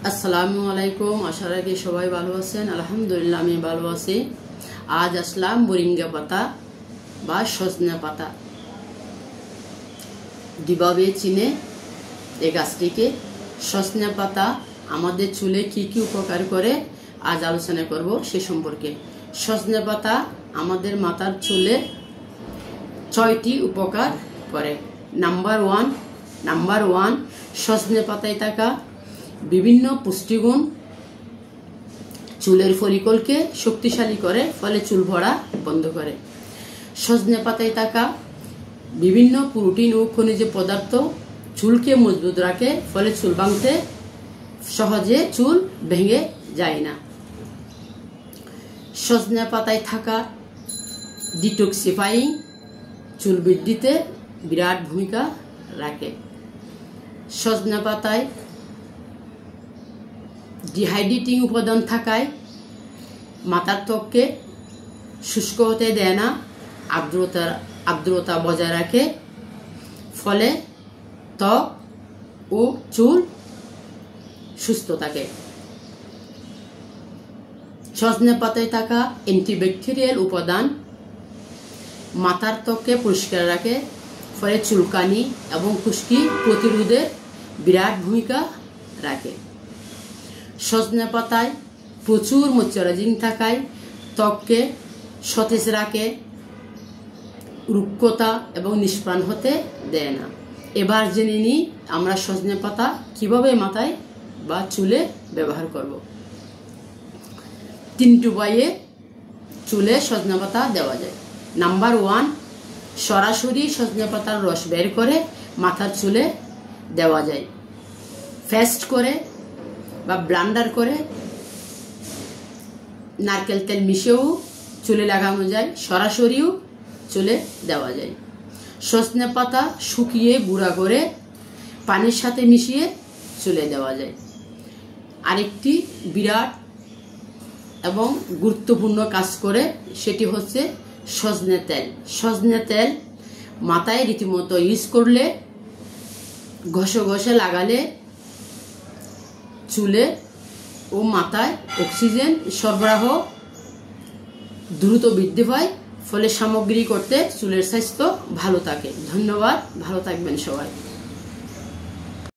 আসসালামু আলাইকুম। আশা রাখি সবাই ভালো আছেন। আলহামদুলিল্লাহ আমি ভালো আছি। আজ আসলাম মোরিঙ্গা পাতা বা সজনে পাতা কিভাবে চিনে এই গাছটিকে। সজনে পাতা আমাদের চুলে কি কি উপকার করে আজ আলোচনা করব সে সম্পর্কে। সজনে পাতা আমাদের মাথার চুলে 6টি উপকার করে। নাম্বার ওয়ান, সজনে পাতায় থাকা বিভিন্ন পুষ্টিগুণ চুলের ফলিকলকে শক্তিশালী করে, ফলে চুল ভরা বন্ধ করে। সজনে পাতায় থাকা বিভিন্ন প্রোটিন ও খনিজ পদার্থ চুলকে মজবুত রাখে, ফলে চুল ভাঙতে সহজে চুল ভেঙে যায় না। সজনে পাতায় থাকা ডিটক্সিফাইং চুল বৃদ্ধিতে বিরাট ভূমিকা রাখে। সজনে পাতায় ডিহাইড্রেটিং উপাদান থাকায় মাথার ত্বককে শুষ্ক হতে দেয় না, আর্দ্রতা বজায় রাখে, ফলে ত্বক ও চুল সুস্থ থাকে। সজনে পাতায় থাকা অ্যান্টিব্যাকটেরিয়াল উপাদান মাথার ত্বককে পরিষ্কার রাখে, ফলে চুলকানি এবং খুশকি প্রতিরোধে বিরাট ভূমিকা রাখে। সজনে পাতায় প্রচুর ময়শ্চারাইজিং থাকায় ত্বককে সতেজ রাখে, রুক্ষতা এবং নিষ্প্রাণ হতে দেয় না। এবার জেনে নিই আমরা সজনে পাতা কিভাবে মাথায় বা চুলে ব্যবহার করব। 3টি উপায়ে চুলে সজনে পাতা দেওয়া যায়। নাম্বার 1, সরাসরি সজনে পাতার রস বের করে মাথার চুলে দেওয়া যায়। পেস্ট করে বা ব্লেন্ডার করে নারকেল তেল মিশিয়েও চুলে লাগানো যায়, সরাসরিও চুলে দেওয়া যায়। সজনে পাতা শুকিয়ে গুঁড়া করে পানির সাথে মিশিয়ে চুলে দেওয়া যায়। আরেকটি বিরাট এবং গুরুত্বপূর্ণ কাজ করে, সেটি হচ্ছে সজনে তেল। সজনে তেল মাথায় রীতিমতো ইউজ করলে, ঘষে লাগালে চুলে ও মাথায় অক্সিজেন সরবরাহ দ্রুত বৃদ্ধি পায়, ফলে সামগ্রিক করতে চুলের স্বাস্থ্য ভালো থাকে। ধন্যবাদ, ভালো থাকবেন সবাই।